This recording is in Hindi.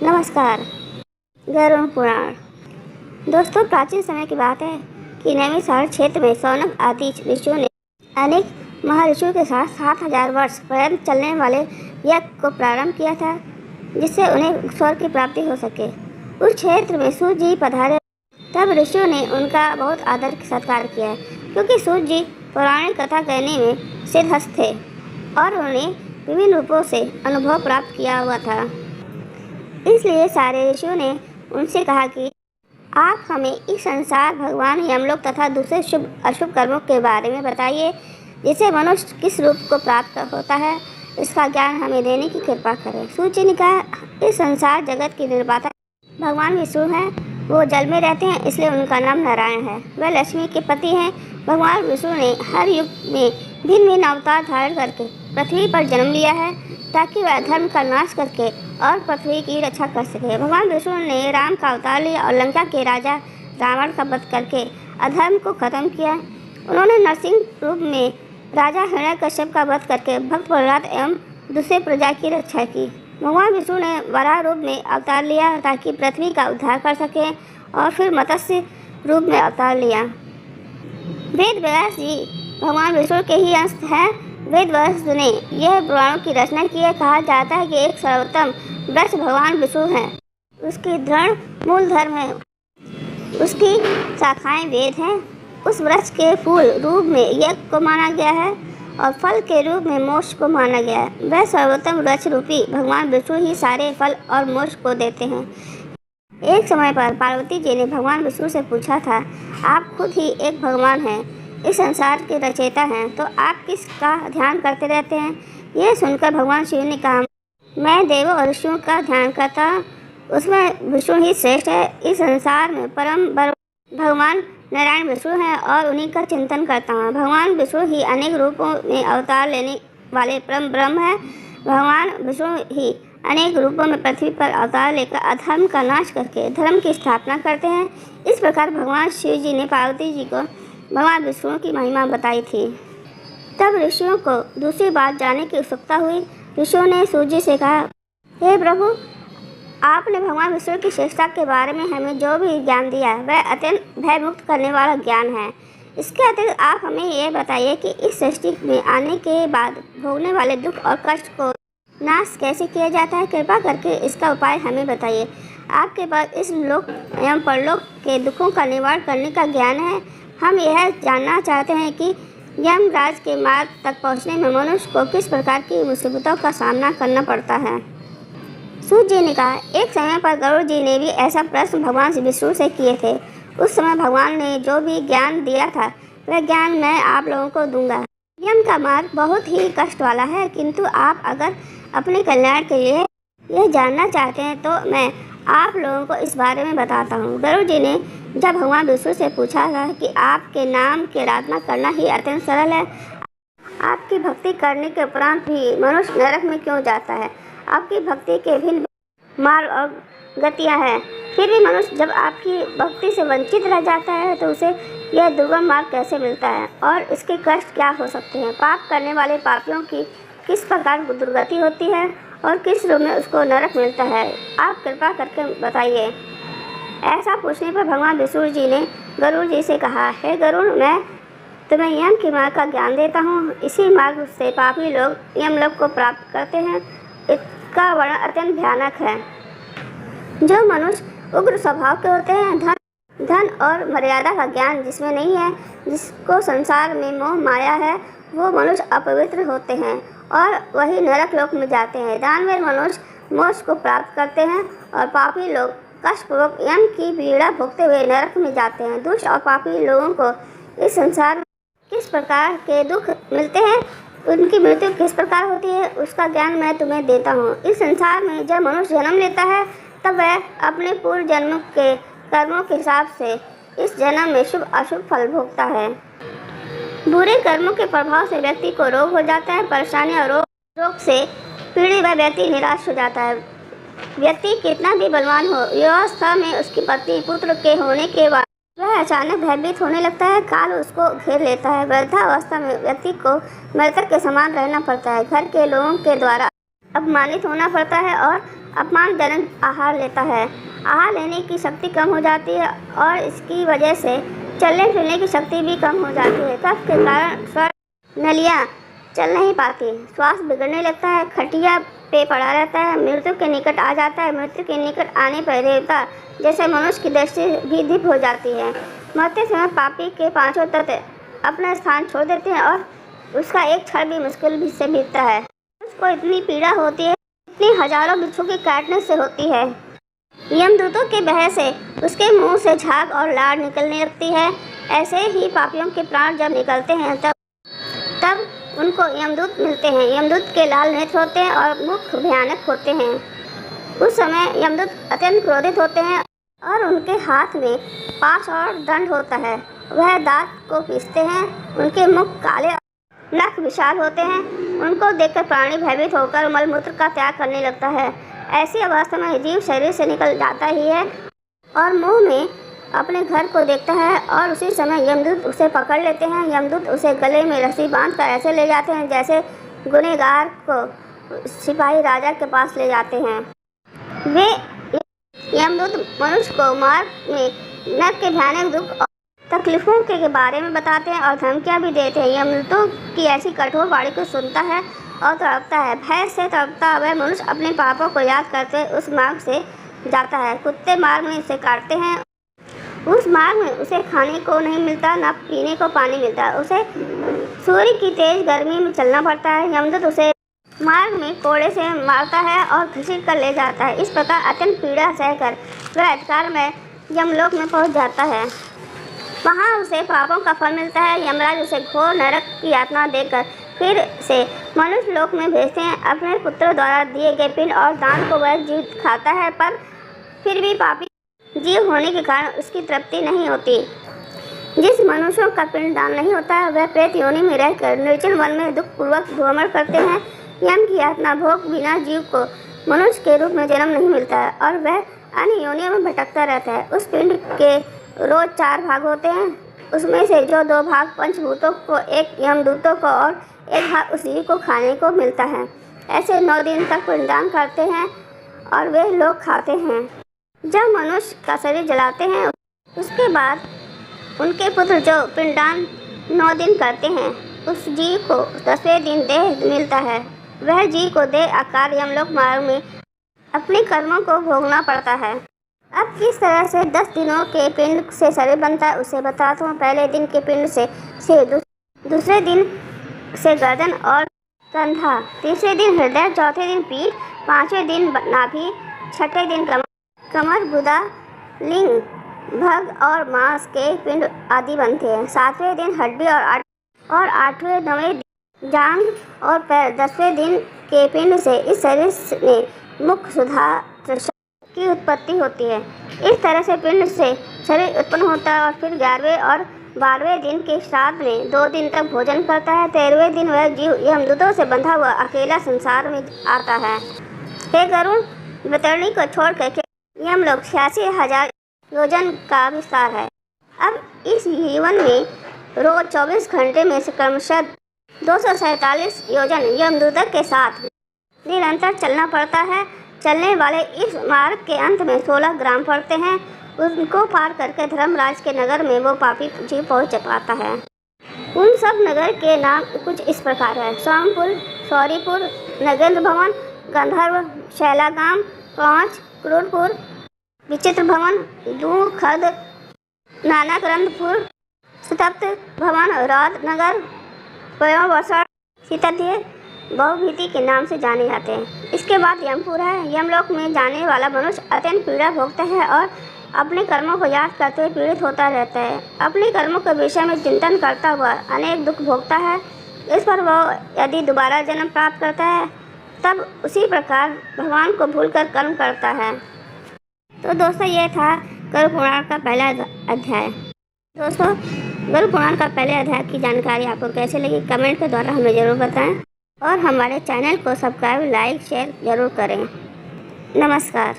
नमस्कार। गरुड़ पुराण। दोस्तों, प्राचीन समय की बात है कि नैमिषारण्य क्षेत्र में शौनक आदि ऋषियों ने अनेक महर्षियों के साथ 7000 वर्ष पर्यंत चलने वाले यज्ञ को प्रारंभ किया था, जिससे उन्हें स्वर्ग की प्राप्ति हो सके। उस क्षेत्र में सूर्य जी पधारे, तब ऋषियों ने उनका बहुत आदर सत्कार किया, क्योंकि सूर्य जी पौराणिक कथा कहने में सिद्धहस्त थे और उन्हें विभिन्न रूपों से अनुभव प्राप्त किया हुआ था। इसलिए सारे ऋषियों ने उनसे कहा कि आप हमें इस संसार, भगवान, यमलोक तथा दूसरे शुभ अशुभ कर्मों के बारे में बताइए, जिससे मनुष्य किस रूप को प्राप्त होता है, इसका ज्ञान हमें देने की कृपा करें। सूर्य जी ने कहा, इस संसार जगत की निर्माता भगवान विष्णु हैं। वो जल में रहते हैं, इसलिए उनका नाम नारायण है। वह लक्ष्मी के पति हैं। भगवान विष्णु ने हर युग में भिन्न भिन्न अवतार धारण करके पृथ्वी पर जन्म लिया है, ताकि वह धर्म का नाश करके और पृथ्वी की रक्षा कर सके। भगवान विष्णु ने राम का अवतार लिया और लंका के राजा रावण का वध करके अधर्म को खत्म किया। उन्होंने नरसिंह रूप में राजा हिरण्यकश्यप का वध करके भक्त प्रहलाद एवं दूसरे प्रजा की रक्षा की। भगवान विष्णु ने वराह रूप में अवतार लिया ताकि पृथ्वी का उद्धार कर सके, और फिर मत्स्य रूप में अवतार लिया। वेद व्यास जी भगवान विष्णु के ही अंश हैं। वेद व्यास ने यह पुराणों की रचना की है। कहा जाता है कि एक सर्वोत्तम वृक्ष भगवान विष्णु है, उसकी दृढ़ मूल धर्म है, उसकी शाखाएं वेद हैं। उस वृक्ष के फूल रूप में यज्ञ को माना गया है और फल के रूप में मोक्ष को माना गया है। वह सर्वोत्तम वृक्ष रूपी भगवान विष्णु ही सारे फल और मोक्ष को देते हैं। एक समय पर पार्वती जी ने भगवान विष्णु से पूछा था, आप खुद ही एक भगवान हैं, इस संसार के रचयिता हैं, तो आप किसका ध्यान करते रहते हैं? यह सुनकर भगवान शिव ने कहा, मैं देवों और ऋषियों का ध्यान करता हूँ, उसमें विष्णु ही श्रेष्ठ है। इस संसार में परम भगवान नारायण विष्णु हैं और उन्हीं का चिंतन करता हूँ। भगवान विष्णु ही अनेक रूपों में अवतार लेने वाले परम ब्रह्म हैं। भगवान विष्णु ही अनेक रूपों में पृथ्वी पर अवतार लेकर अधर्म का नाश करके धर्म की स्थापना करते हैं। इस प्रकार भगवान शिव जी ने पार्वती जी को भगवान विष्णु की महिमा बताई थी। तब ऋषियों को दूसरी बात जानने की उत्सुकता हुई। ऋषियों ने सूर्य जी से कहा, हे प्रभु, आपने भगवान विष्णु की श्रेष्ठता के बारे में हमें जो भी ज्ञान दिया है, वह अत्यंत भय मुक्त करने वाला ज्ञान है। इसके अतिरिक्त आप हमें यह बताइए कि इस सृष्टि में आने के बाद भोगने वाले दुख और कष्ट को नाश कैसे किया जाता है। कृपा करके इसका उपाय हमें बताइए। आपके पास इस लोक एवं परलोक के दुखों का निवारण करने का ज्ञान है। हम यह जानना चाहते हैं कि यमराज के मार्ग तक पहुँचने में मनुष्य को किस प्रकार की मुसीबतों का सामना करना पड़ता है। सूर्य जी ने कहा, एक समय पर गरुड़ जी ने भी ऐसा प्रश्न भगवान विष्णु से किए थे। उस समय भगवान ने जो भी ज्ञान दिया था, वह ज्ञान मैं आप लोगों को दूंगा। यम का मार्ग बहुत ही कष्ट वाला है, किंतु आप अगर अपने कल्याण के लिए यह जानना चाहते हैं तो मैं आप लोगों को इस बारे में बताता हूँ। गरुड़ जी ने जब भगवान विष्णु से पूछा था कि आपके नाम की आराधना करना ही अत्यंत सरल है, आपकी भक्ति करने के उपरांत भी मनुष्य नरक में क्यों जाता है? आपकी भक्ति के भिन्न मार्ग और गतियाँ हैं, फिर भी मनुष्य जब आपकी भक्ति से वंचित रह जाता है तो उसे यह दुर्गम मार्ग कैसे मिलता है और इसके कष्ट क्या हो सकते हैं? पाप करने वाले पापियों की किस प्रकार दुर्गति होती है और किस रूप में उसको नरक मिलता है? आप कृपा करके बताइए। ऐसा पूछने पर भगवान विष्णु जी ने गरुड़ जी से कहा, हे गरुड़, मैं तुम्हें यम के मार्ग का ज्ञान देता हूँ। इसी मार्ग से पापी लोग यमलोक को प्राप्त करते हैं। इसका वर्णन अत्यंत भयानक है। जो मनुष्य उग्र स्वभाव के होते हैं, धन और मर्यादा का ज्ञान जिसमें नहीं है, जिसको संसार में मोह माया है, वो मनुष्य अपवित्र होते हैं और वही नरक लोक में जाते हैं। दानवीर मनुष्य मोक्ष को प्राप्त करते हैं और पापी लोग कष्टपूर्वक यम की पीड़ा भोगते हुए नरक में जाते हैं। दुष्ट और पापी लोगों को इस संसार में किस प्रकार के दुख मिलते हैं, उनकी मृत्यु किस प्रकार होती है, उसका ज्ञान मैं तुम्हें देता हूँ। इस संसार में जब मनुष्य जन्म लेता है, तब वह अपने पूर्व जन्म के कर्मों के हिसाब से इस जन्म में शुभ अशुभ फल भोगता है। बुरे कर्मों के प्रभाव से व्यक्ति को रोग हो जाता है। परेशानी और रोग से पीड़ित वह व्यक्ति निराश हो जाता है। व्यक्ति कितना भी बलवान हो, युवावस्था में उसकी पत्नी पुत्र के होने के बाद वह अचानक भयभीत होने लगता है। काल उसको घेर लेता है। वृद्धावस्था में व्यक्ति को मृतक के समान रहना पड़ता है। घर के लोगों के द्वारा अपमानित होना पड़ता है और अपमानजनक आहार लेता है। आहार लेने की शक्ति कम हो जाती है और इसकी वजह से चलने फिरने की शक्ति भी कम हो जाती है। कफ के कारण स्वर नलियाँ चल नहीं पाती, श्वास बिगड़ने लगता है, खटिया पे पड़ा रहता है, मृत्यु के निकट आ जाता है। मृत्यु के निकट आने पर देवता जैसे मनुष्य की दृष्टि भी दीप हो जाती है। मरते समय पापी के पांचों तत्व अपना स्थान छोड़ देते हैं और उसका एक क्षण भी मुश्किल भी से बीतता है। उसको इतनी पीड़ा होती है, इतनी हजारों बिच्छू के काटने से होती है। यमदूतों के भय से उसके मुंह से झाग और लार निकलने लगती है। ऐसे ही पापियों के प्राण जब निकलते हैं तब उनको यमदूत मिलते हैं। यमदूत के लाल नेत्र होते हैं और मुख भयानक होते हैं। उस समय यमदूत अत्यंत क्रोधित होते हैं और उनके हाथ में पाश और दंड होता है। वह दांत को पीसते हैं। उनके मुख काले, नख विशाल होते हैं। उनको देखकर प्राणी भयभीत होकर मलमूत्र का त्याग करने लगता है। ऐसी अवस्था में जीव शरीर से निकल जाता ही है और मुंह में अपने घर को देखता है और उसी समय यमदूत उसे पकड़ लेते हैं। यमदूत उसे गले में रस्सी बांधकर ऐसे ले जाते हैं जैसे गुनहगार को सिपाही राजा के पास ले जाते हैं। वे यमदूत मनुष्य को मार्ग में नरक के भयानक दुख और तकलीफों के बारे में बताते हैं और धमकियां भी देते हैं। यमदूतों की ऐसी कठोर वाणी को सुनता है और तड़पता है। भय से तड़पता वह मनुष्य अपने पापों को याद करते उस मार्ग से जाता है। कुत्ते मार्ग में उसे काटते हैं। उस मार्ग में उसे खाने को नहीं मिलता, न पीने को पानी मिलता। उसे सूर्य की तेज गर्मी में चलना पड़ता है। यमदूत उसे मार्ग में कोड़े से मारता है और घसीट कर ले जाता है। इस प्रकार अत्यंत पीड़ा सहकर वह अंधकार में यमलोक में पहुंच जाता है। वहां उसे पापों का फल मिलता है। यमराज उसे घोर नरक की यातना देकर फिर से मनुष्य लोक में भेजते हैं। अपने पुत्र द्वारा दिए गए पिंड और दान को वह जीव खाता है, पर फिर भी पापी जीव होने के कारण उसकी तृप्ति नहीं होती। जिस मनुष्यों का पिंड दान नहीं होता है वह प्रेत योनि में रहकर निर्जन वन में दुख पूर्वक भ्रमण करते हैं। यम की यातना भोग बिना जीव को मनुष्य के रूप में जन्म नहीं मिलता है और वह अन्य योनियों में भटकता रहता है। उस पिंड के रोज 4 भाग होते हैं। उसमें से जो 2 भाग पंचभूतों को, एक यमदूतों को और एक भाग उस जीव को खाने को मिलता है। ऐसे 9 दिन तक पिंडदान करते हैं और वे लोग खाते हैं। जब मनुष्य का शरीर जलाते हैं उसके बाद उनके पुत्र जो पिंडदान 9 दिन करते हैं उस जीव को 10वें दिन देह मिलता है। वह जीव को देह आकार यमलोक मार्ग में अपने कर्मों को भोगना पड़ता है। अब किस तरह से 10 दिनों के पिंड से शरीर बनता है उसे बताता हूँ। पहले दिन के पिंड से दूसरे दिन से गर्दन और कंधा, तीसरे दिन हृदय, चौथे दिन पीठ, 5वें दिन नाभि, 6ठे दिन कमर, गुदा, लिंग, भग और मांस के पिंड आदि बनते हैं। 7वें दिन हड्डी और 8वें 9वें जांघ और पैर। 10वें दिन के पिंड से इस शरीर में मुख सुधा की उत्पत्ति होती है। इस तरह से पिंड से शरीर उत्पन्न होता है और फिर 11वें और 12वें दिन के श्राद्ध में 2 दिन तक भोजन करता है। 13वें दिन वह जीव यमदूतों से बंधा हुआ अकेला संसार में आता है। हे गरुड़, वैतरणी को छोड़कर यमलोक 86,000 योजन का विस्तार है। अब इस जीवन में रोज 24 घंटे में से क्रमशः 247 योजन यमदूतों के साथ निरंतर चलना पड़ता है। चलने वाले इस मार्ग के अंत में 16 ग्राम पड़ते हैं। उनको पार करके धर्मराज के नगर में वो पापी जीव पहुंच पाता है। उन सब नगर के नाम कुछ इस प्रकार है: सोमपुर, सौरीपुर, नगेंद्र भवन, गंधर्व, शैलागाम, पांच, क्रूरपुर, विचित्र भवन, दूखद, नानाकरंदपुर, सुतप्त भवन, रौद नगर, पयोवसर, सीतादेह, बहुभीति के नाम से जाने जाते हैं। इसके बाद यमपुर है। यमलोक में जाने वाला मनुष्य अत्यंत पीड़ा भोगता है और अपने कर्मों को याद करते हुए पीड़ित होता रहता है। अपने कर्मों के विषय में चिंतन करता हुआ अनेक दुख भोगता है। इस पर वह यदि दोबारा जन्म प्राप्त करता है तब उसी प्रकार भगवान को भूलकर कर्म करता है। तो दोस्तों, ये था गरुड़ पुराण का पहला अध्याय। दोस्तों, गरुड़ पुराण का पहले अध्याय की जानकारी आपको कैसे लगी कमेंट के द्वारा हमें ज़रूर बताएं और हमारे चैनल को सब्सक्राइब, लाइक, शेयर ज़रूर करें। नमस्कार।